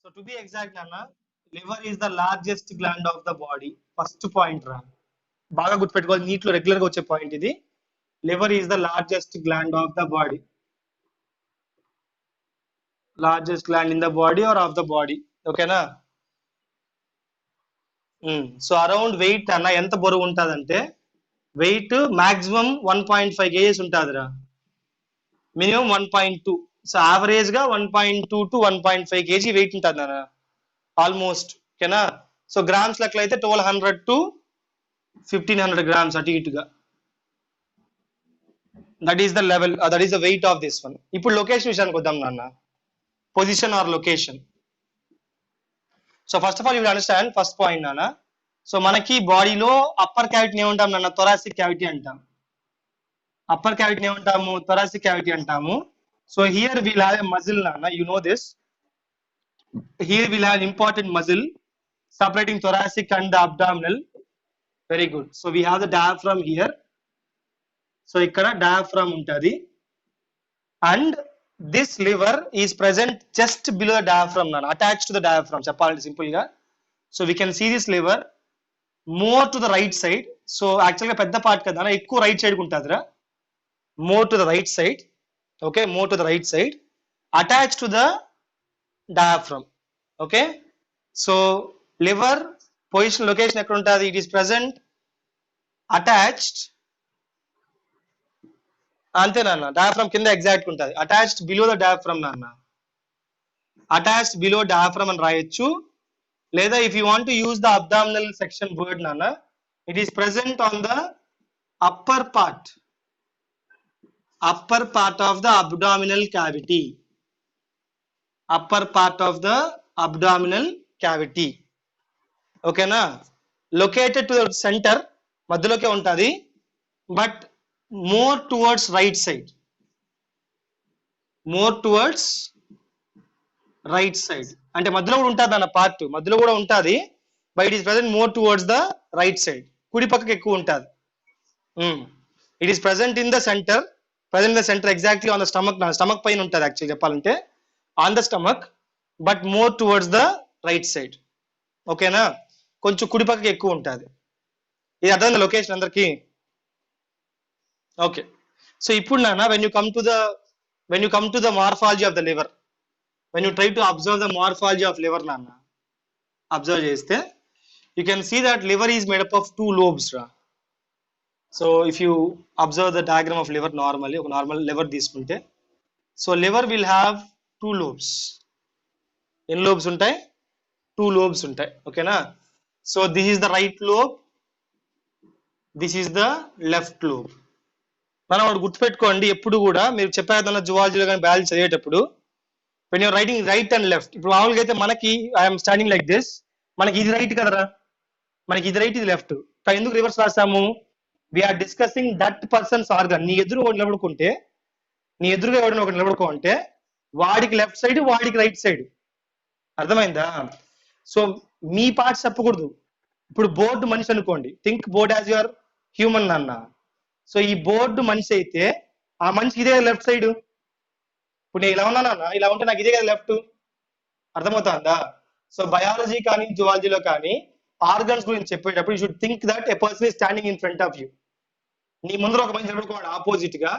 So to be exact, Nana, liver is the largest gland of the body. First point రా బాగా గుర్తుపెట్టుకోవాలి, నీటిలో regular గా వచ్చే పాయింట్ ఇది. Liver is the largest gland of the body. Largest gland in the body or of the body. ఓకేనా? So around weight అన్న ఎంత బరువు ఉంటుందంటే, వెయిట్ మాక్సిమం 1.5 కేజీస్ ఉంటుందిరా, మినిమం 1.2. సో యావరేజ్ గా 1.2 to 1.5 కేజీ వెయిట్ ఉంటుంది అన్న ఆల్మోస్ట్. ఓకేనా? సో గ్రామ్స్ లెక్కలు అయితే 1200 to 1500 గ్రామ్స్ అటు ఇటుగా. That is the level, that is the weight of this one. ఇప్పుడు లొకేషన్ విషయానికి వద్దాం నాన్న, position or location. So first of all you will understand first point నాన్న. సో మనకి బాడీలో అప్పర్ క్యావిటీని ఏమంటాం నాన్న? థొరాసిక్ క్యావిటీ అంటాం. అప్పర్ క్యావిటీని ఏమంటాము? థొరాసిక్ క్యావిటీ అంటాము. So here will have a muscle నాన్న, you know this. Here will have important muscle separating thoracic and the abdominal. Very good. So we have the diaphragm here. So ikkada diaphragm untadi, and this liver is present just below the diaphragm nana, attached to the diaphragm cheppalante simple ga. So we can see this liver more to the right side. So actually pedda part kada na, ekku right side untadira, more to the right side. Okay, more to the right side, attached to the diaphragm. Okay, so liver position location ఎక్కడ ఉంటుంది? It is present attached, అంతే నాన్న, diaphragm కింద exact ఉంటుంది. Attached below the diaphragm నాన్న, attached below diaphragm అని రాయొచ్చు. లేదా if you want to use the abdominal section word నాన్న, it is present on the upper part of the abdominal cavity, upper part of the abdominal cavity. ఓకేనా? Located to the centre, మధ్యలోకే ఉంటుంది, but more towards right side, more towards right side. అంటే మధ్యలో కూడా ఉంటుంది అన్న part, మధ్యలో కూడా ఉంటుంది, but it is present more towards the right side, కుడి పక్కకి ఎక్కువ ఉంటుంది. It is present in the centre, present in the centre exactly on the stomach. నా స్టమక్ పైన ఉంటుంది యాక్చువల్లీ చెప్పాలంటే, on the stomach, but more towards the right side. ఓకేనా? కొంచెం కుడి పక్కకి ఎక్కువ ఉంటుంది. ఇది అర్థమైంది లొకేషన్ అందరికి? ఓకే. సో ఇప్పుడు నాన్న, when you come to the morphology of the liver, when you try to observe the morphology of liver నాన్న, అబ్జర్వ్ చేస్తే you can see that liver is made up of 2 lobes రా. So if you observe the diagram of liver normally, ఒక normal liver తీసుకుంటే, so liver will have 2 lobes. ఎన్ని lobes ఉంటాయి? 2 lobes ఉంటాయి. ఓకేనా? So this is the right lobe, this is the left lobe. మనం ఒకటి గుర్తుపెట్టుకోండి, ఎప్పుడు కూడా మీరు చెప్పేదన్న జువాలజీలో కానీ బయాలజీ చదివేటప్పుడు, when your writing right and left, ఇప్పుడు మామూలుగా అయితే మనకి ఐఎమ్ స్టాండింగ్ లైక్ దిస్, మనకి ఇది రైట్ కదరా, మనకి ఇది రైట్, ఇది లెఫ్ట్. ఎందుకు రివర్స్ రాసాము? We are discussing that person's organ. నీ ఎదురు ఒకటి నిలబడుకుంటే, నీ ఎదురుగా ఎవరైనా ఒకటి నిలబడుకోంటే, వాడికి లెఫ్ట్ సైడ్, వాడికి రైట్ సైడ్. అర్థమైందా? సో మీ పార్ట్స్ చెప్పకూడదు. ఇప్పుడు బోర్డు మనిషి అనుకోండి, think board as your human అన్న. సో ఈ బోర్డు మనిషి అయితే, ఆ మనిషికి ఇదే లెఫ్ట్ సైడ్. ఇప్పుడు నేను ఇలా ఉన్నానన్నా, ఇలా ఉంటే నాకు ఇదే కదా లెఫ్ట్. అర్థమవుతుందా? సో బయాలజీ కానీ జువాలజీలో కానీ ఆర్గన్స్ గురించి చెప్పేటప్పుడు you should think that a person is standing in front of you. నీ ముందర ఒక మనిషి నిలబడుకోండి ఆపోజిట్ గా,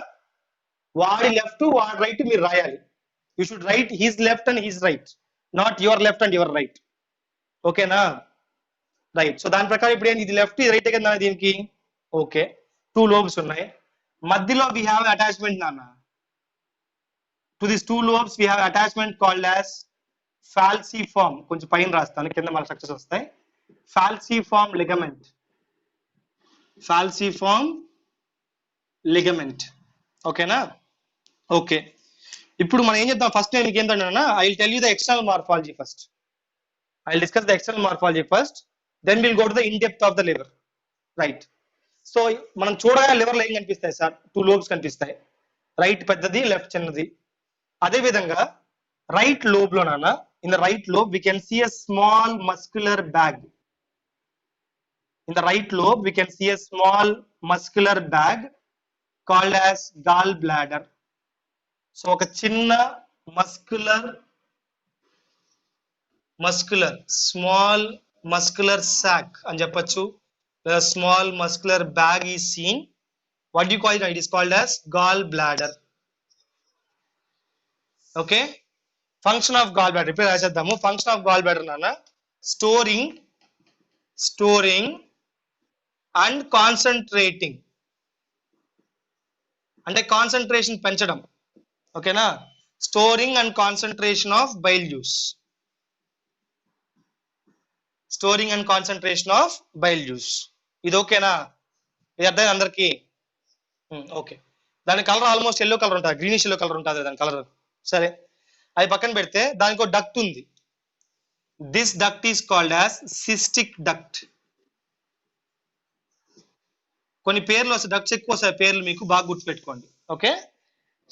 వాడి లెఫ్ట్ వాడి రైట్ మీరు రాయాలి. You should write his left and his right, not your left and your right. ఓకేనా? రైట్. సో దాని ప్రకారం ఇప్పుడు ఏంటి, ఇది లెఫ్ట్, ఇది రైట్ కదా దీనికి. ఓకే, 2 lobes ఉన్నాయి. మధ్యలో వీ హ్యావ్ అటాచ్మెంట్ నాన్న. To this 2 lobes we have attachment called as falciform. కొంచెం పైన రాస్తాను, కింద మన స్ట్రక్చర్స్ వస్తాయి. Falciform ligament, falciform ligament. ఓకేనా? ఓకే. ఇప్పుడు మనం ఏం చేద్దాం, ఫస్ట్ నేను మీకు ఏంటంటే, I will tell you the external morphology first. I will discuss the external morphology first, then will go to the in depth of the liver. Right. So మనం చూడగా లివర్ లో ఏం కనిపిస్తాయి సార్? 2 lobes కనిపిస్తాయి, right పెద్దది, left చిన్నది. అదే విధంగా రైట్ లోబ్ లో నాన్న, in the right lobe we can see a small muscular bag. In the right lobe we can see a small muscular bag called as gall bladder. So ఒక చిన్న muscular muscular, small muscular sac అని చెప్పొచ్చు, లేదా small muscular bag is seen. What do you call it? It is called as gallbladder. Okay. Function of gallbladder. Repeat రాసేద్దాము. Function of gallbladder నాన్న storing and concentrating. అంటే concentration పెంచడం. ఓకేనా? Storing and concentration of bile juice. Storing and concentration of bile juice. ఇది ఓకేనా? ఇది అర్థం అందరికి? Okay. దాని కలర్ ఆల్మోస్ట్ ఎల్లో కలర్ ఉంటుంది, గ్రీనిష్ ఎల్లో కలర్ ఉంటుంది దాని కలర్. సరే, అది పక్కన పెడితే దానికి ఒక డక్ట్ ఉంది. This duct is called as cystic duct. కొన్ని పేర్లు వస్తాయి, డక్ట్స్ ఎక్కువ వస్తాయి పేర్లు, మీకు బాగా గుర్తుపెట్టుకోండి. Okay.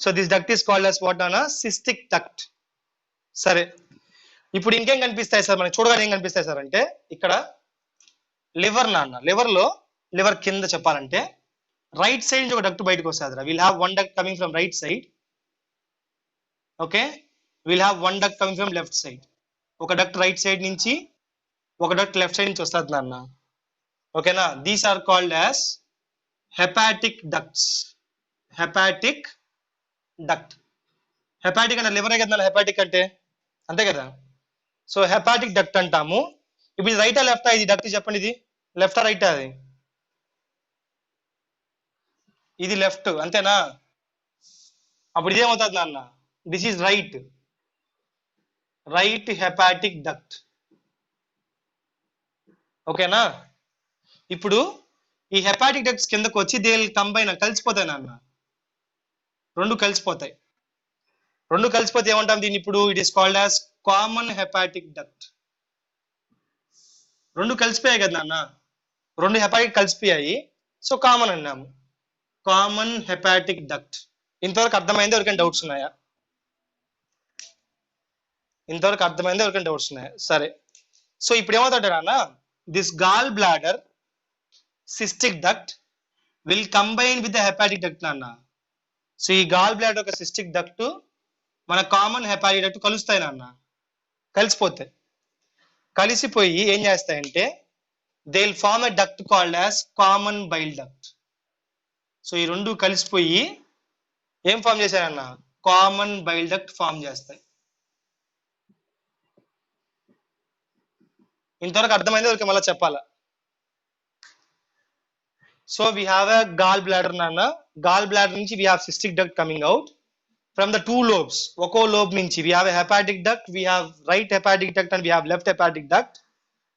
So this duct is called as what అన్న సిస్టిక్ డక్ట్. సరే, ఇప్పుడు ఇంకేం కనిపిస్తాయి సార్ మనకి చూడగానే ఏం కనిపిస్తాయి సార్ అంటే, ఇక్కడ లివర్ నాన్న, లివర్ కింద చెప్పాలంటే రైట్ సైడ్ నుంచి ఒక డక్ట్ బయటకు వస్తుంది. Will have one duct coming from right side. Okay, will have one duct coming from left side. ఒక డక్ట్ రైట్ సైడ్ నుంచి, ఒక డక్ట్ లెఫ్ట్ సైడ్ నుంచి వస్తుంది నాన్న. ఓకేనా? These are called as hepatic ducts. Hepatic duct. Hepatic అంటే లివరే కదా హెపాటిక్ అంటే, అంతే కదా? సో హెపాటిక్ డక్ట్ అంటాము. ఇప్పుడు ఇది రైటా లెఫ్టా ఇది డక్ట్ చెప్పండి, ఇది లెఫ్టా రైటా? అది ఇది లెఫ్ట్, అంతేనా? అప్పుడు ఇదేమవుతుంది నాన్న? This is right hepatic duct. ఓకేనా? ఇప్పుడు ఈ హెపాటిక్ డక్ట్స్ కిందకు వచ్చి దే విల్ కంబైన్, కలిసిపోతాయి నాన్న. రెండు కలిసిపోతాయి. ఏమంటాం దీన్ని ఇప్పుడు? It is called as common hepatic duct. రెండు కలిసిపోయాయి కదా నాన్న, రెండు హెపాటిక్ కలిసిపోయాయి, సో కామన్ అన్నాము. Common hepatic duct. ఇంతవరకు అర్థమైంది? ఎవరికైనా డౌట్స్ ఉన్నాయా? సరే, సో ఇప్పుడు ఏమవుతాడు నాన్న, this gall bladder cystic duct will combine with the hepatic duct నాన్న. సో ఈ గాల్ బ్లాడర్ ఒక సిస్టిక్ డక్ట్ మన కామన్ హెపాటిక్ డక్ట్ కలుస్తాయి నాన్న. కలిసిపోయి ఏం చేస్తాయంటే they will form a duct called as common bile duct. So ఈ రెండు కలిసిపోయి ఏం ఫామ్ చేశారన్న? కామన్ బైల్ డక్ట్ ఫామ్ చేస్తాయి. ఇంతవరకు అర్థమైంది? ఓకే, మళ్ళీ చెప్పాలా? So we have a gall bladder నాన్న. గాల్ బ్లాడర్ నుంచి we have cystic duct coming out from the two lobes. ఒక్కో లోబ్ నుంచి we have a hepatic duct, we have right hepatic duct and we have left hepatic duct.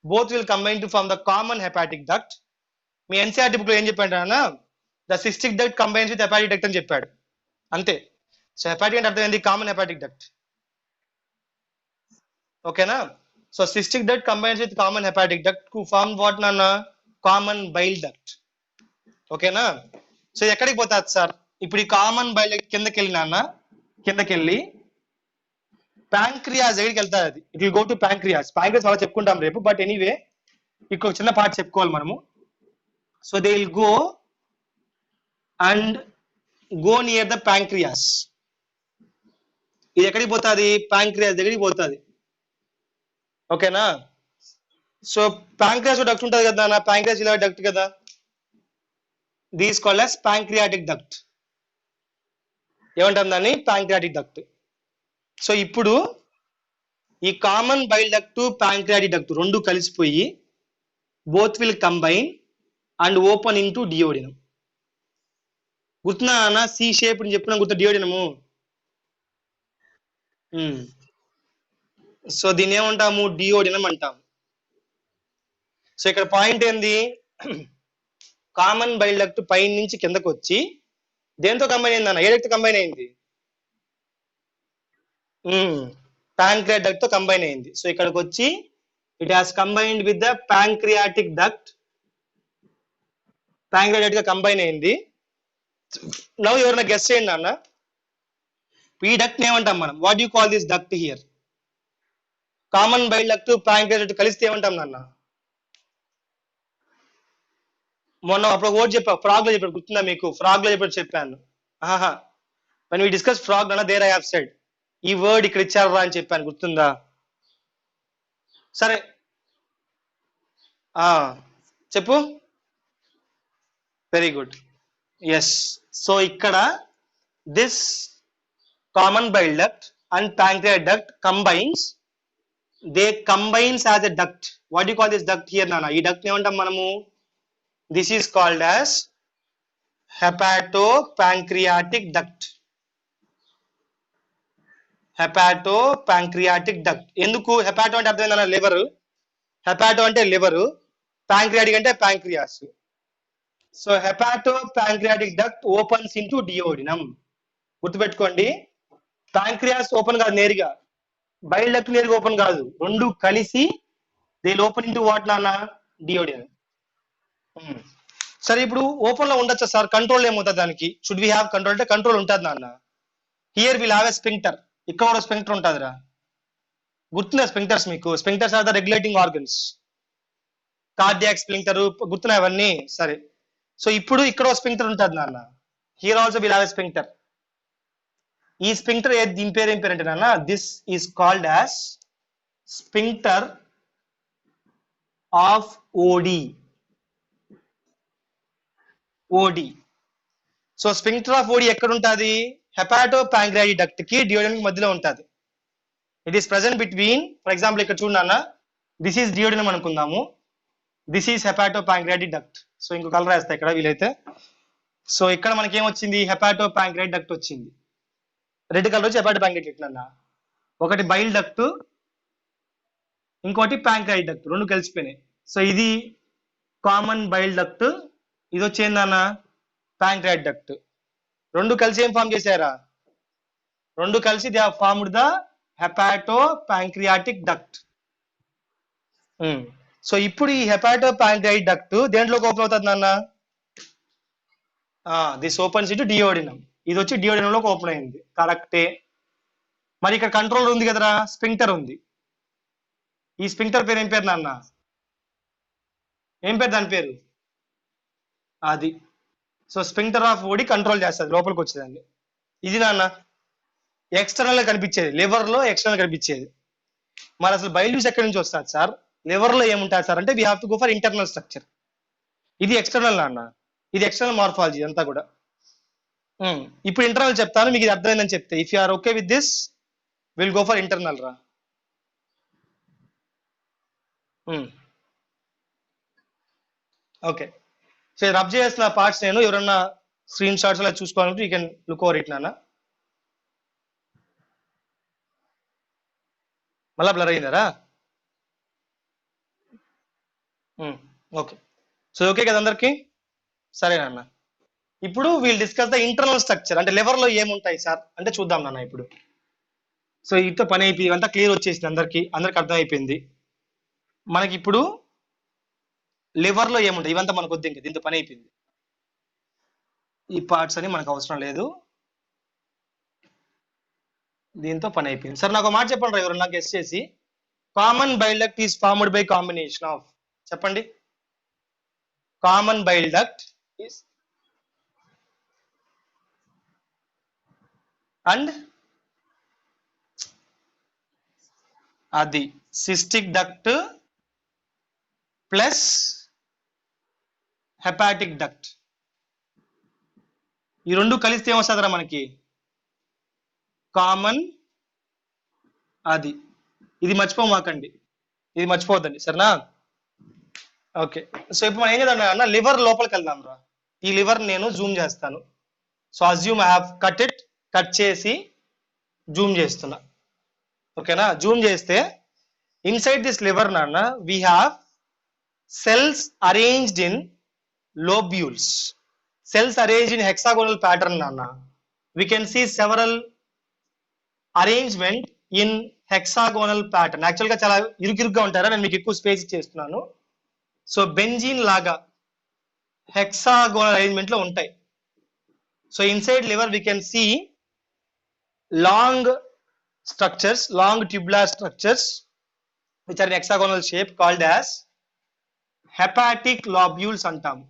Both will combine to form the common hepatic duct. మీ NCERT book లో ఏం చెప్పాడు అన్న? The cystic duct combines with hepatic duct అని చెప్పాడు, అంతే. So hepatic అంటే అర్థం ఏంది? Common hepatic duct. ఓకేనా? So cystic duct combines with common hepatic duct to form what నాన్న? Common bile duct. ఓకేనా? సో ఎక్కడికి పోతాది సార్ ఇప్పుడు ఈ కామన్ బైల్ డక్ట్? కిందకెళ్ళి ప్యాంక్రియాస్ దగ్గరికి వెళ్తాది. అది it will go to pancreas. అలా చెప్పుకుంటాం రేపు, బట్ ఎనీవే ఇక్కడ చిన్న పార్ట్ చెప్పుకోవాలి మనము. So they will go near the pancreas. ఇది ఎక్కడికి పోతుంది? ప్యాంక్రియాస్ దగ్గరికి పోతుంది. ఓకేనా? సో ప్యాంక్రియాస్ డక్ట్ ఉంటుంది కదా నా, ప్యాంక్రియాస్ ఇలా డక్ట్ కదా, these called as pancreatic duct. ఏమంటాం దాన్ని? Pancreatic duct. సో ఇప్పుడు ఈ common bile duct pancreatic duct రెండు కలిసిపోయి both will combine and open in to duodenum. గుర్తున్నా అన్న? సి షేప్ అని చెప్పిన గుర్తు, డియోడినము. సో దీన్ని ఏమంటాము? డియోడినం అంటాము. సో ఇక్కడ పాయింట్ ఏంది? కామన్ బైల్ డక్ట్ పైన నుంచి కిందకు వచ్చి దేంతో కంబైన్ అయింది అన్న? ఏ డక్ట్ కంబైన్ అయింది? ప్యాంక్రియాటిక్ డక్ట్ తో కంబైన్ అయింది. సో ఇక్కడికి వచ్చి it has combined with the pancreatic duct. Pancreatic గా కంబైన్ అయింది. నౌ ఎవరైనా గెస్ చేయండి అన్న, ఈ డక్ట్ ఏమంటాం మనం? What you call this duct here? Common bile duct pancreatic duct కలిస్తే ఏమంటాం నాన్న? మొన్న అప్పుడు ఓట్ చెప్పా, ఫ్రాగ్ లో చెప్పాడు, గుర్తుందా మీకు? ఫ్రాగ్ లో చెప్పాను. when we discuss frog అన్న, there I have said ఈ వర్డ్ ఇక్కడ ఇచ్చారా అని చెప్పాను, గుర్తుందా? సరే చెప్పు. Very good. ఎస్. సో ఇక్కడ this common bile duct and pancreatic duct combines as a duct. What do you call this duct here, Nana? ఈ duct ఏమంటాం మనము? This is called as hepatopancreatic duct. Hepatopancreatic duct. ఎందుకు hepato అంటే అర్థమైందన్న? Liver. Hepato అంటే liver, pancreatic అంటే pancreas. So hepatopancreatic duct opens into duodenum. గుర్తుపెట్టుకోండి, pancreas open కాదు నేరుగా, బైల్ డక్ట్ నేరుగా ఓపెన్ కాదు, రెండు కలిసి దే ఓపెన్ ఇంటూ వాట్ నాన్న? డియోడినం. సరే ఇప్పుడు ఓపెన్ లో ఉండొచ్చా సార్? కంట్రోల్ ఏమవుతుంది దానికి? షుడ్ వి హ్యావ్ కంట్రోల్ అంటే కంట్రోల్ ఉంటుంది నాన్న. Here will have a sphincter. ఇక్కడ ఒక స్పింక్టర్ ఉంటుందిరా, గుర్తుందా స్పింక్టర్స్ మీకు? Sphincters are the regulating organs. Cardiac sphincter గుర్తున్నాయి అవన్నీ. సరే, సో ఇప్పుడు ఇక్కడ ఒక స్పింక్టర్ ఉంటుంది నాన్న. Here also will have a sphincter. ఈ స్పింక్టర్ దీని పేరు ఏం పేరు అంటే నాన్న? This is called as sphincter of Oddi. So sphincter of Oddi ఎక్కడ ఉంటుంది? హెపాటోపాంక్రియాటిక్ డక్ట్ కి డియోడినం మధ్యలో ఉంటుంది. It is present between, for example ఇక్కడ చూడన్నా, దిస్ ఈస్ డియోడినం అనుకుందాము, this is hepatopancreatic duct. So ఇంకో కలర్ వేస్తా ఇక్కడ వీలైతే. సో ఇక్కడ మనకి ఏమొచ్చింది? హెపాటోపాంక్రియాటిక్ డక్ట్ వచ్చింది. రెడ్ కలర్ వచ్చి హెపాటోపాంక్రియాటిక్ డక్ట్ అన్న. ఒకటి బైల్ డక్ట్, ఇంకోటి ప్యాంక్రియాటిక్ డక్ట్, రెండు కలిసిపోయినాయి. సో ఇది కామన్ బైల్ డక్ట్, ఇది వచ్చేందన్న ప్యాంక్రియాటిక్ డక్ట్. రెండు కలిసి ఏం ఫామ్ చేశారా? రెండు కలిసి they have formed the hepatopancreatic duct. So ఇప్పుడు ఈ హెపాటోపాంక్రియాటిక్ డక్ట్ దేంట్లోకి ఓపెన్ అవుతుంది నాన్న? This opens into duodenum. ఇది వచ్చి డియోడినంలోకి ఓపెన్ అయింది, కరెక్టే. మరి ఇక్కడ కంట్రోల్ ఉంది కదరా, స్పింక్టర్ ఉంది. ఈ స్పింక్టర్ పేరు ఏం పేరు నాన్న? ఏం పేరు దాని పేరు? అది. So sphincter of Oddi control చేస్తుంది లోపలికి వచ్చేదాన్ని. ఇది నాన్న ఎక్స్టర్నల్ గా కనిపించేది, లివర్ లో ఎక్స్టర్నల్ కనిపించేది. మరి అసలు బైల్ జ్యూస్ ఎక్కడి నుంచి వస్తుంది సార్? లివర్ లో ఏముంటుంది సార్ అంటే we have to go for internal structure. ఇది ఎక్స్టర్నల్ నాన్న, ఇది ఎక్స్టర్నల్ మార్ఫాలజీ అంతా కూడా. ఇప్పుడు ఇంటర్నల్ చెప్తాను, మీకు ఇది అర్థమైందని చెప్తే. If you are okay with this will go for internal రా. ఓకే, సో రబ్ చేసిన పార్ట్స్ నేను ఎవరన్నా స్క్రీన్ షాట్స్ అలా చూసుకోవాలంటే you can look over it నాన్న. మళ్ళా బ్లర్ అయిందారా? ఓకే, సో ఓకే కదా అందరికి? సరే నాన్న, ఇప్పుడు we'll discuss the internal structure. అంటే లివర్ లో ఏముంటాయి సార్ అంటే చూద్దాం నాన్న ఇప్పుడు. సో ఇతో పని అయిపోయి ఇవంతా క్లియర్ వచ్చేసింది, అందరికి అర్థమైపోయింది. మనకి ఇప్పుడు లివర్ లో ఏముంటాయి ఇవంతా మనకు వద్దు, ఇంకా దీంతో పని అయిపోయింది. ఈ పార్ట్స్ అని మనకు అవసరం లేదు, దీంతో పని అయిపోయింది. సరే నాకు మాట చెప్పండి ఎవరు నాకు గెస్ చేసి. Common bile duct is formed by combination of, చెప్పండి. Common bile duct is and అది cystic duct plus hepatic duct. ఈ రెండు కలిస్తే ఏమొస్తుందిరా మనకి? కామన్ అది. ఇది మర్చిపోమాకండి, ఇది మర్చిపోవద్దండి, సరేనా? ఓకే, సో ఇప్పుడు మనం ఏం చేద్దాం అన్న, లివర్ లోపలికి వెళ్దాం రా. ఈ లివర్ నేను జూమ్ చేస్తాను. So assume I have cut చేసి జూమ్ చేస్తున్నా. ఓకేనా? జూమ్ చేస్తే ఇన్సైడ్ దిస్ లివర్ నాన్న we have cells arranged in lobules, cells arranged in hexagonal pattern nana. We can see several arrangement in hexagonal pattern. Actually గా చాలా ఇరుకిరుగ్గా ఉంటారా, నేను మీకు ఎక్కువ స్పేస్ ఇచ్చేస్తున్నాను. సో బెంజీన్ లాగా హెక్సాగోనల్ అరేంజ్మెంట్ లో ఉంటాయి. So inside liver we can see long structures, long tubular structures which are in hexagonal shape called as hepatic lobules అంటాము.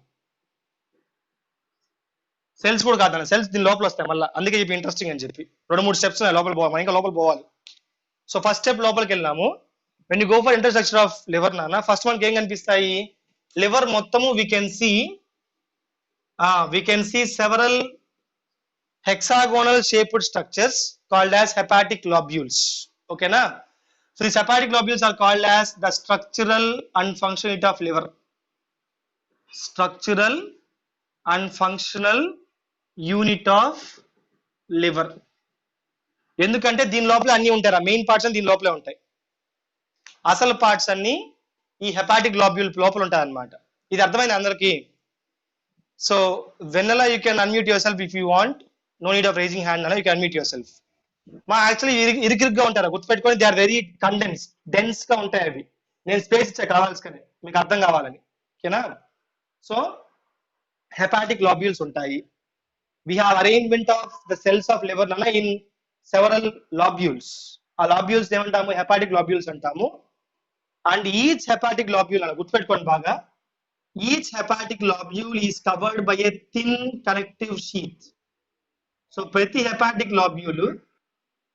సెల్స్ కూడా కాదన్న, సెల్స్ దీని లోపల వస్తాయి మళ్ళీ, అందుకే చెప్పి ఇంట్రెస్టింగ్ అని చెప్పి. 2-3 స్టెప్స్ లోపల పోవాలి, ఇంకా లోపల పోవాలి. సో ఫస్ట్ స్టెప్ లోపలికి వెళ్ళినాము. when you go for infrastructure of liver nana, first one ఏం కనిపిస్తాయి, liver మొత్తము we can see several hexagonal shaped structures called as hepatic lobules. Okay na? So these hepatic lobules are called as the structural and functional unit of liver. Structural and functional unit of liver. ఎందుకంటే దీని లోపల అన్ని ఉంటాయి, main parts అన్ని దీని లోపలే ఉంటాయి, అసలు పార్ట్స్ అన్ని ఈ హెపాటిక్ గ్లోబ్యూల్ లోపల ఉంటాయి అన్నమాట. ఇది అర్థమైంది అందరికి? So Vennela you can unmute yourself if you want, no need of raising hand అన్న, you can unmute yourself. మా యాక్చువల్లీ ఇరుకిరుగ్గా ఉంటారు, గుర్తుపెట్టుకొని they are very condense, dense గా ఉంటాయి అవి. నేను స్పేస్ ఇచ్చా కావాల్సుకని, మీకు అర్థం కావాలని. ఓకేనా? సో hepatic globules ఉంటాయి. We have arrangement of the cells of liver nana in several lobules. ఆ lobules ఏమంటాము? hepatic globules అంటాము. And each hepatic globule అలా గుర్తుపెట్టుకోండి బాగా, each hepatic globule is covered by a thin connective sheath. So ప్రతి hepatic globule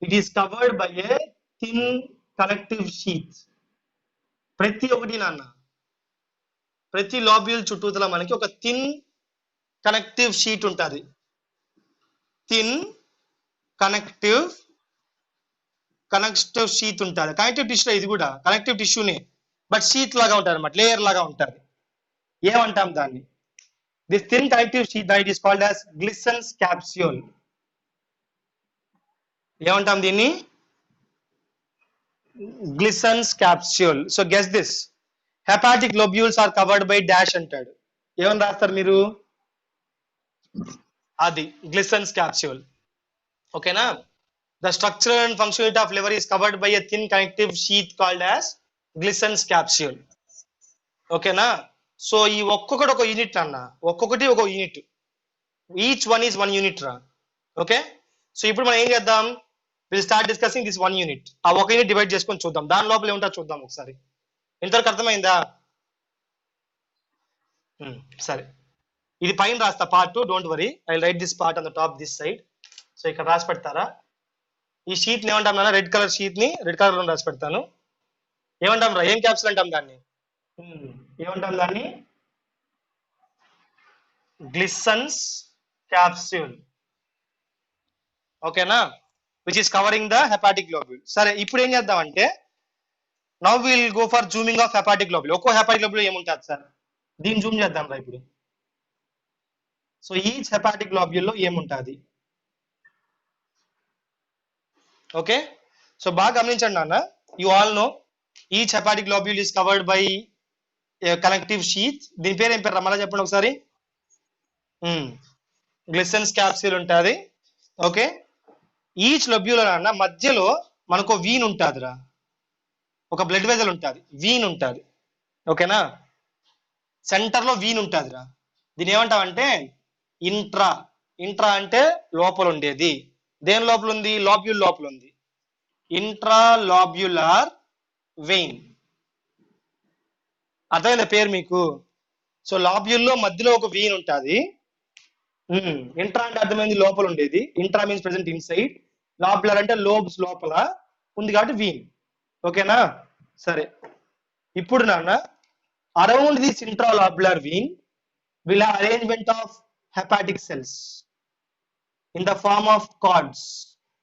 it is covered by a thin connective sheath. ప్రతి ఒక్కటి నాన్న, ప్రతి లోబ్యూల్ చుట్టూతల మనకి ఒక థిన్ కనెక్టివ్ షీట్ ఉంటుంది. థిన్ కనెక్టివ్ షీట్ ఉంటుంది. కనెక్టివ్ టిష్యూ ఇది కూడా కనెక్టివ్ టిష్యూనే, బట్ షీట్ లాగా ఉంటుంది అనమాట, లేయర్ లాగా ఉంటుంది. ఏమంటాం దాన్ని? This thin connective sheet it is called as Glisson's capsule. ఏమంటాం దీన్ని? Glisson's capsule. So guess this, hepatic globules are covered by dash అంటాడు. ఏమని రాస్తారు మీరు? అది గ్లిసన్స్ క్యాప్స్యూల్. ఓకేనా? The structural and functional unit of liver is covered by a thin connective sheath called as Glisson's capsule. ఓకేనా? So ఈ ఒక్కొక్కటి ఒక యూనిట్ అన్న, ఒక్కొక్కటి ఒక unit, each one is one unit రా. ఓకే? సో ఇప్పుడు మనం ఏం చేద్దాం, will start discussing this one unit. ఆ ఒక యూనిట్ డివైడ్ చేసుకొని చూద్దాం, దాని లోపల ఏముంటో చూద్దాం ఒకసారి. ఇంతవరకు అర్థమైందా? సరే, ఇది పైన రాస్తా part 2, don't worry, I right this part on the top this side. So ఇక్కడ రాసి పెడతారా? ఈ షీట్ ని ఏమంటాం నాన్న? రెడ్ కలర్ షీట్ ని రెడ్ కలర్ లో రాసి పెడతాను. ఏమంటాం రా? ఏం క్యాప్సూల్ అంటాం దాన్ని? ఏమంటాం దాన్ని? Glisson's capsule. ఓకేనా? Which is covering the hepatic globule. సరే, ఇప్పుడు ఏం చేద్దాం అంటే, now will go for zooming of hepatic globule. ఒక్కో హెపాటిక్ గ్లోబ్యూల్ ఏముంటుంది సార్, దీన్ని జూమ్ చేద్దాం రా ఇప్పుడు. సో ఈచ్ హెపాటిక్ గ్లోబ్యూల్ లో ఏముంటుంది? ఓకే, సో బాగా గమనించండి నాన్న. You all know each hepatic globule is covered by connective sheath. దీని పేరు ఏం పేరు రా, మళ్ళీ చెప్పండి ఒకసారి. గ్లిసన్స్ క్యాప్సూల్ ఉంటుంది. ఓకే, ఈచ్ లోబ్యూల్ నాన్న మధ్యలో మనకు వీన్ ఉంటుందిరా, ఒక బ్లడ్ వెజల్ ఉంటుంది, వీన్ ఉంటుంది. ఓకేనా? సెంటర్ లో వీన్ ఉంటుందిరా. దీని ఏమంటామంటే ఇంట్రా. ఇంట్రా అంటే లోపల ఉండేది. దేని లోపల ఉంది? లోబ్యూల్ లోపల ఉంది. Intra lobular vein. అర్థమైందా పేరు మీకు? సో లోబ్యూల్లో మధ్యలో ఒక వీన్ ఉంటుంది. ఇంట్రా అంటే అర్థమైంది, లోపల ఉండేది. Intra means present inside. Lobular అంటే లోబ్స్ లోపల ఉంది కాబట్టి వీన్. ఓకేనా? సరే, ఇప్పుడు నాన్న around this intralobular vein will have arrangement of hepatic cells in the form of cords.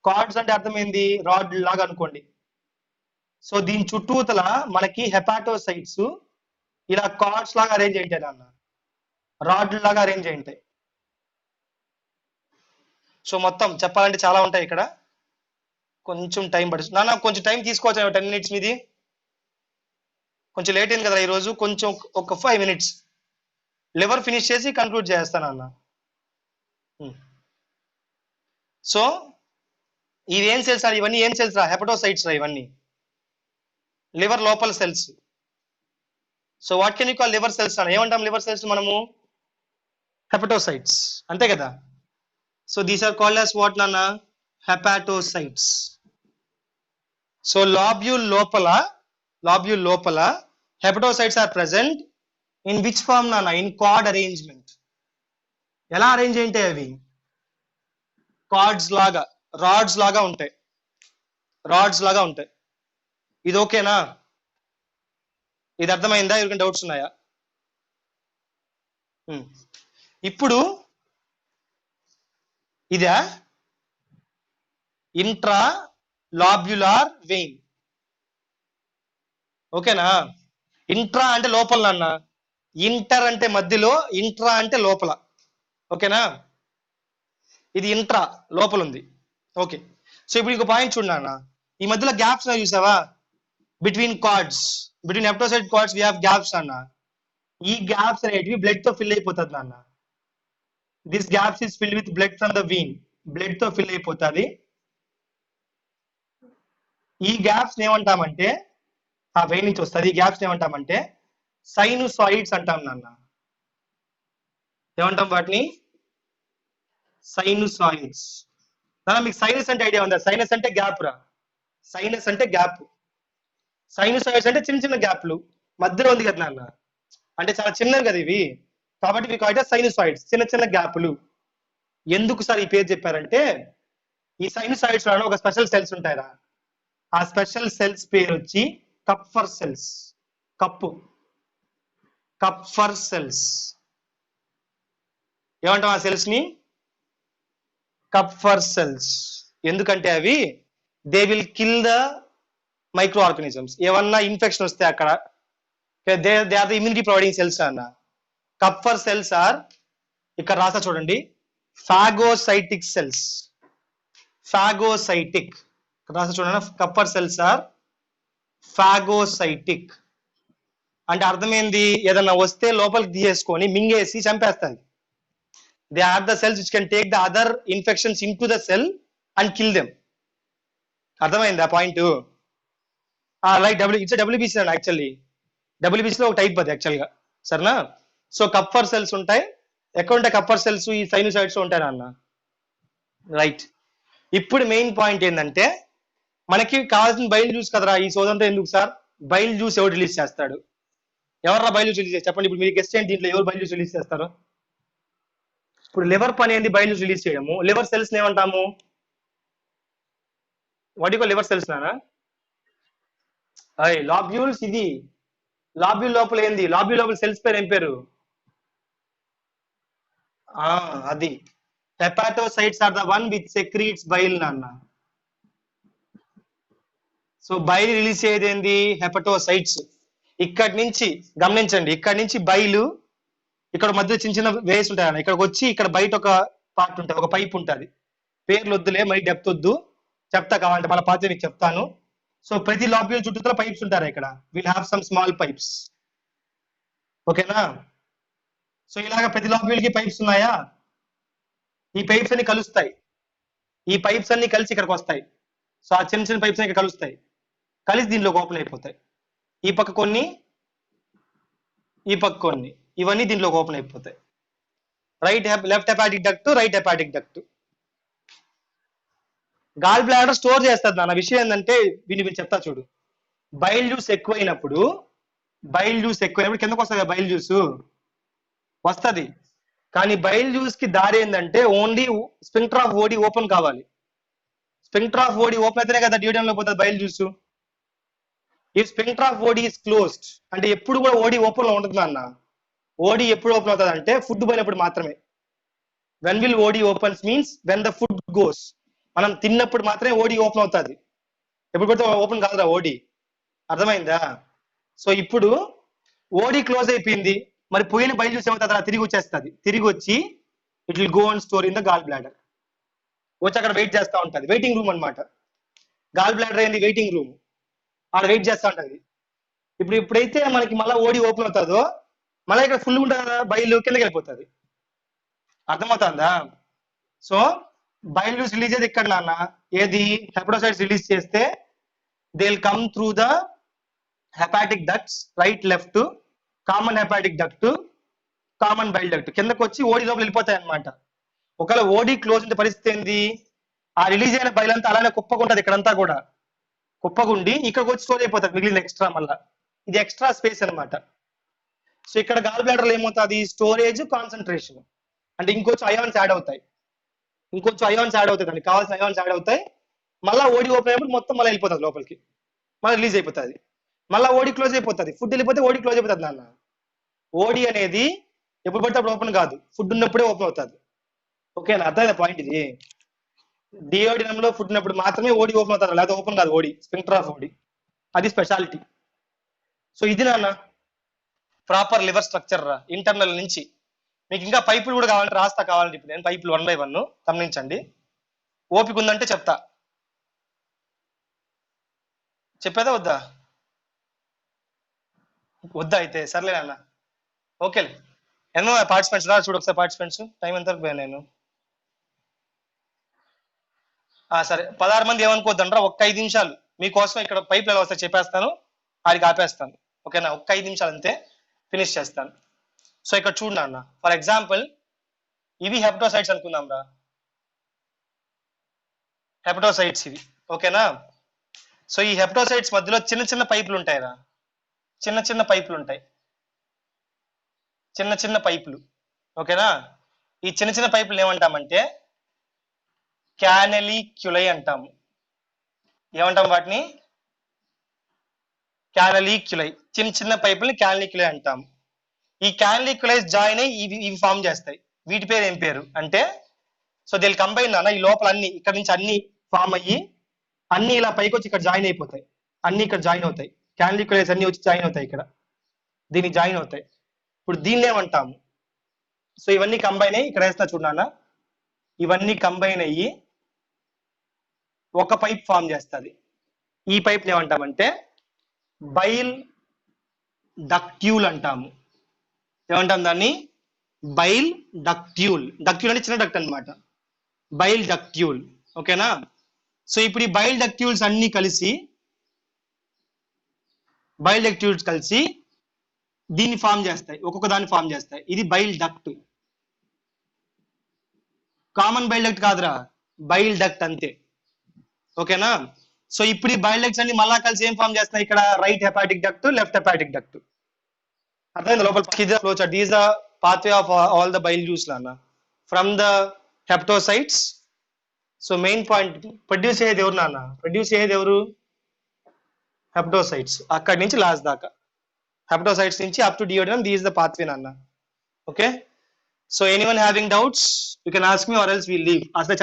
Cards అంటే అర్థమైంది, రాడ్ లాగా అనుకోండి. సో దీని చుట్టూతల మనకి హెపాటోసైట్స్ ఇలా కార్డ్స్ లాగా అరేంజ్ అయింటాయి నాన్న, రాడ్ లాగా అరేంజ్ అయింటాయి. సో మొత్తం చెప్పాలంటే చాలా ఉంటాయి ఇక్కడ, కొంచెం టైం పడుతుంది నాన్న. కొంచెం టైం తీసుకోవచ్చు, 10 minutes మీది. కొంచెం లేట్ అయింది కదా ఈరోజు, కొంచెం ఒక 5 minutes లివర్ ఫినిష్ చేసి కన్క్లూడ్ చేస్తాను అన్న. సో ఇవి ఏం సెల్స్ రా? ఇవన్నీ ఏం సెల్స్ రా? హెపటోసైట్స్ రా ఇవన్నీ, లివర్ లోపల cells. So what can you call liver cells అన్న? ఏమంటాం లివర్ సెల్స్ మనము? హెపటోసైట్స్, అంతే కదా? So these are called as what నాన్న? హెపాటోసైట్స్. సో లోబ్యూల్ లోపల hepatocytes are present in which form నాన్న? In cord arrangement. ఎలా అరేంజ్ అయింటాయి అవి? కార్డ్స్ లాగా, రాడ్స్ లాగా ఉంటాయి, రాడ్స్ లాగా ఉంటాయి. ఇది ఓకేనా? ఇది అర్థమైందా? ఎవరికైనా డౌట్స్ ఉన్నాయా? ఇప్పుడు ఇదా ఇంట్రా లాబ్యులార్ వెయిన్. ఓకేనా? ఇంట్రా అంటే లోపల నాన్న, ఇంటర్ అంటే మధ్యలో, ఇంట్రా అంటే లోపల. ఓకేనా? ఇది ఇంట్రా లోపల ఉంది. ఓకే. సో ఇప్పుడు ఇంకో పాయింట్ చూడన్నా, ఈ మధ్యలో గ్యాప్స్ చూసావా? Between cords, between hepatocyte cords we have gaps అన్న. ఈ గ్యాప్స్ అనేటివి బ్లడ్ తో ఫిల్ అయిపోతుంది నాన్న. This gaps is fill with blood from the vein. Blood తో ఫిల్ అయిపోతుంది. ఈ గ్యాప్స్ ఏమంటామంటే, ఆ వెయిన్ నుంచి వస్తుంది. ఈ గ్యాప్స్ ఏమంటామంటే సైనుసాయిడ్స్ అంటాం నాన్న. ఏమంటాం వాటిని? సైనుసాయిడ్స్. నాన్న మీకు సైనస్ అంటే ఐడియా ఉందా? సైనస్ అంటే గ్యాప్ రా. సైనస్ అంటే గ్యాప్. సైనుసాయిడ్స్ అంటే చిన్న చిన్న గ్యాప్లు మధ్యలో ఉంది కదా నాన్న, అంటే చాలా చిన్నవి కదా ఇవి, కాబట్టి ఇవి కాదు సైనుసాయిడ్స్, చిన్న చిన్న గ్యాప్లు. ఎందుకు సార్ ఈ పేరు చెప్పారంటే, ఈ సైనుసాయిడ్స్ లో ఒక స్పెషల్ సెల్స్ ఉంటాయిరా. ఆ స్పెషల్ సెల్స్ పేరు వచ్చి కప్ఫర్ సెల్స్. కప్ఫర్ సెల్స్ ఏమంటాం ఆ సెల్స్ ని? Kupffer cells. ఎందుకంటే అవి they will kill the microorganisms. ఏమన్నా ఇన్ఫెక్షన్ వస్తే అక్కడ they are the immunity providing cells అన్న. కప్ఫర్ సెల్స్ ఆర్, ఇక్కడ రాసా చూడండి, ఫాగోసైటిక్ సెల్స్. ఫాగోసైటిక్ రాసా చూడండి. కప్ఫర్ సెల్స్ ఆర్ ఫాగోసైటిక్ అంటే అర్థం ఏంది? ఏదన్నా వస్తే లోపలికి తీసేసుకొని మింగేసి చంపేస్తుంది. They are the cells which can take the other infections into the cell and kill them. అర్థమైందా పాయింట్? లైక్ ఇట్స్ డబ్ల్యూబీసీ అండి. యాక్చువల్లీ డబ్ల్యూబీసీ లో ఒక టైప్ అది యాక్చువల్ గా, సరేనా? సో కప్పర్ సెల్స్ ఉంటాయి. ఎక్కడ ఉంటాయి కప్పర్ సెల్స్? ఈ సైనుసైడ్స్ ఉంటాయి అన్న. రైట్. ఇప్పుడు మెయిన్ పాయింట్ ఏంటంటే, మనకి కావాల్సిన బైల్ జ్యూస్ కదరా ఈ సోదంతా. ఎందుకు సార్? బైల్ జ్యూస్ ఎవరు రిలీజ్ చేస్తాడు? ఎవర్రా బైల్ జ్యూస్ రిలీజ్ చేస్తారు చెప్పండి. ఇప్పుడు మీరు గెస్ట్ ఏంటి, దీంట్లో ఎవరు బైల్ జ్యూస్ రిలీజ్ చేస్తారు? ఇప్పుడు లివర్ పని ఏంది? బైల్ జ్యూస్ రిలీజ్ చేయడము. లివర్ సెల్స్ ఏమంటాము? వాటికో లివర్ సెల్స్ నానా లాబ్యూల్స్. ఇది లాబ్యూల్ లోపల ఏంది? లాబ్యూల్ లోపల సెల్స్ పేరు ఏం పేరు? అది hepatocytes are the one which secretes bile నాన్న. సో బైల్ రిలీజ్ అయ్యేది ఏంది? హెపటోసైట్స్. ఇక్కడి నుంచి గమనించండి, ఇక్కడి నుంచి బైలు ఇక్కడ మధ్య చిన్న చిన్న వేస్ ఉంటాయి అన్న. ఇక్కడికి వచ్చి ఇక్కడ బయట ఒక పార్ట్ ఉంటుంది, ఒక పైప్ ఉంటుంది. పేర్లు వద్దులే, మరి డెప్త్ వద్దు, చెప్తా కావాలంటే మళ్ళీ పాత మీకు చెప్తాను. సో ప్రతి లాబ్యూల్ చుట్టూ పైప్స్ ఉంటారు. ఇక్కడ will have some small pipes. ఓకేనా? సో ఇలాగ ప్రతి లాబ్యూల్ కి పైప్స్ ఉన్నాయా? ఈ పైప్స్ అన్ని కలుస్తాయి. ఈ పైప్స్ అన్ని కలిసి ఇక్కడికి వస్తాయి. సో ఆ చిన్న చిన్న పైప్స్ ఇక్కడ కలుస్తాయి, కలిసి దీనిలో ఓపెన్ అయిపోతాయి. ఈ పక్క కొన్ని, ఈ పక్క కొన్ని, ఇవన్నీ దీంట్లో ఓపెన్ అయిపోతాయి. Left hepatic duct, right hepatic duct. Gall bladder store చేస్తుంది నాన్న. విషయం ఏంటంటే వీళ్ళు చెప్తా చూడు. బైల్ జ్యూస్ ఎక్కువైనప్పుడు కిందకు వస్తుంది. బైల్ జ్యూస్ వస్తుంది, కానీ బైల్ జ్యూస్ కి దారి ఏంటంటే only sphincter of Oddi open కావాలి. స్పింక్టర్ ఆఫ్ ఓడి ఓపెన్ అయితేనే కదా డ్యూడియం లో పోతుంది బైల్ జ్యూస్. ఈ sphincter of Oddi is closed అంటే ఎప్పుడు కూడా ఓడి ఓపెన్ లో ఉంటుంది అన్న. ఓడి ఎప్పుడు ఓపెన్ అవుతుంది అంటే ఫుడ్ పోయినప్పుడు మాత్రమే. When will Oddi opens means when the food goes. మనం తిన్నప్పుడు మాత్రమే ఓడి ఓపెన్ అవుతుంది, ఎప్పుడు పడితే ఓపెన్ కాదురా ఓడి. అర్థమైందా? సో ఇప్పుడు ఓడి క్లోజ్ అయిపోయింది, మరి పోయిన బయలు చూసి ఏమవుతుంది? తిరిగి వచ్చేస్తుంది. తిరిగి వచ్చి it will go and store in the gall bladder. వచ్చి అక్కడ వెయిట్ చేస్తూ ఉంటుంది. వెయిటింగ్ రూమ్ అనమాట. గాల్ బ్లాడర్ అయింది వెయిటింగ్ రూమ్, ఆడ వెయిట్ చేస్తూ ఉంటుంది. ఎప్పుడైతే మనకి మళ్ళీ ఓడి ఓపెన్ అవుతుందో మళ్ళీ ఇక్కడ ఫుల్ ఉంటుంది కదా, బయలు కిందకి వెళ్ళిపోతుంది. అర్థమవుతుందా? సో బైల్ జ్యూస్ రిలీజ్ అయ్యేది ఇక్కడ నాన్న. ఏది? హెపటోసైట్స్ రిలీజ్ చేస్తే they will come through the hepatic ducts, right left, common hepatic duct, common bile duct, కిందకు వచ్చి ఓడి లోపల వెళ్ళిపోతాయి అనమాట. ఒకవేళ ఓడి క్లోజ్ ఉంటే పరిస్థితి ఏంది? ఆ రిలీజ్ అయిన బైల్ అంతా అలానే కుప్పకుంటది. ఇక్కడంతా కూడా కుప్పగుండి ఇక్కడికి వచ్చి స్టోర్ అయిపోతుంది మిగిలిన ఎక్స్ట్రా. మళ్ళా ఇది ఎక్స్ట్రా స్పేస్ అనమాట. సో ఇక్కడ గాల్ బ్లాడర్ ఏమవుతుంది? స్టోరేజ్, కాన్సన్ట్రేషన్ అంటే ఇంకొంచెం అయాన్స్ యాడ్ అవుతాయి. దానికి కావాల్సిన అయాన్స్ యాడ్ అవుతాయి. మళ్ళీ ఓడి ఓపెన్ అయినప్పుడు మొత్తం మళ్ళీ వెళ్ళిపోతుంది లోపలికి, మళ్ళీ రిలీజ్ అయిపోతుంది. మళ్ళీ ఓడి క్లోజ్ అయిపోతుంది. ఫుడ్ వెళ్ళిపోతే ఓడి క్లోజ్ అయిపోతుంది నాన్న. ఓడి అనేది ఎప్పుడు పడితే అప్పుడు ఓపెన్ కాదు, ఫుడ్ ఉన్నప్పుడే ఓపెన్ అవుతుంది. ఓకేనా, అర్థమైందా పాయింట్ ఇది? డియోడినంలో ఫుడ్ ఉన్నప్పుడు మాత్రమే ఓడి ఓపెన్ అవుతుంది, లేకపోతే ఓపెన్ కాదు ఓడి, స్పింక్టర్ ఆఫ్ ఓడి, అది స్పెషాలిటీ. సో ఇది నాన్న ప్రాపర్ లివర్ స్ట్రక్చర్ రా ఇంటర్నల్ నుంచి. మీకు ఇంకా పైపులు కూడా కావాలంటే రాస్తా, కావాలంటే ఇప్పుడు నేను పైపులు 1 by 1 గమనించండి. ఓపిక ఉందంటే చెప్తా. చెప్పేదా వద్దా? వద్దా అయితే సర్లే నాన్న. ఓకే, ఎన్నో పార్టిసిపెంట్స్ రా చూడు ఒకసారి పార్టిసిపెంట్స్. టైం ఎంత వరకు పోయా నేను? సరే 16 మంది ఏమనుకోవద్దంటారా, ఒక్క 5 నిమిషాలు మీకోసం ఇక్కడ పైపులు ఎలా వస్తాయి చెప్పేస్తాను, ఆడికి ఆపేస్తాను. ఓకేనా, ఒక్క 5 నిమిషాలు అంతే, ఫినిష్ చేస్తాను. సో ఇక్కడ చూడు నాన్న, ఫర్ ఎగ్జాంపుల్ ఇవి హెప్టోసైట్స్ అనుకుందాం రా, హెప్టోసైట్స్ ఇవి. ఓకేనా, సో ఈ హెప్టోసైట్స్ మధ్యలో చిన్న చిన్న పైపులు ఉంటాయి రా, చిన్న చిన్న పైపులు ఉంటాయి, చిన్న చిన్న పైపులు. ఓకేనా, ఈ చిన్న చిన్న పైపులు ఏమంటామంటే క్యానలిక్యులై అంటాము. ఏమంటాం వాటిని? క్యానలిక్యులై. చిన్న చిన్న పైపుల్ని క్యానలిక్యులై అంటాము. ఈ క్యానలిక్యులైస్ జాయిన్ అయ్యి ఇవి ఫామ్ చేస్తాయి. వీటి పేరు ఏం పేరు అంటే, సో దీని కంబైన్ అన్న, ఈ లోపల అన్ని ఇక్కడ నుంచి అన్ని ఫామ్ అయ్యి అన్ని ఇలా పైకి వచ్చి ఇక్కడ జాయిన్ అయిపోతాయి, అన్ని ఇక్కడ జాయిన్ అవుతాయి, క్యానలిక్యులైస్ అన్ని వచ్చి జాయిన్ అవుతాయి ఇక్కడ, దీనికి జాయిన్ అవుతాయి. ఇప్పుడు దీన్ని ఏమంటాము? సో ఇవన్నీ కంబైన్ అయ్యి ఇక్కడ వేస్తా చూడన్న, ఇవన్నీ కంబైన్ అయ్యి ఒక పైప్ ఫామ్ చేస్తుంది. ఈ పైప్ ఏమంటామంటే బైల్ డక్ట్యూల్ అంటాము. ఏమంటాం దాన్ని? బైల్ డక్ట్యూల్. డక్ట్యూల్ అంటే చిన్న డక్ట్ అనమాట, బైల్ డక్ట్యూల్. ఓకేనా, సో ఇప్పుడు ఈ బైల్ డక్ట్యూల్స్ అన్ని కలిసి దీన్ని ఫామ్ చేస్తాయి, ఒక్కొక్క దాన్ని ఫామ్ చేస్తాయి. ఇది bile duct. Common bile duct కాదురా, బైల్ డక్ట్ అంతే. ఓకేనా, సో ఇప్పుడు ఈ బైల్ డక్ట్స్ అన్ని మళ్ళా కలిసి ఏం ఫామ్ చేస్తాయి ఇక్కడ? Right hepatic duct, left hepatic duct. అర్థమైంది? లోపల flow chart. These the pathway of all the bile juice లాన్న from the hepatocytes. So main point, produce అయ్యేది ఎవరు నాన్న? ప్రొడ్యూస్ అయ్యేది ఎవరు? హెప్టోసైట్స్. అక్కడి నుంచి లాస్ట్ దాకా, హెప్టోసైట్స్ నుంచి up to duodenum, these the pathway నాన్న. Okay, so anyone having doubts you can ask me or else will leave. అసలు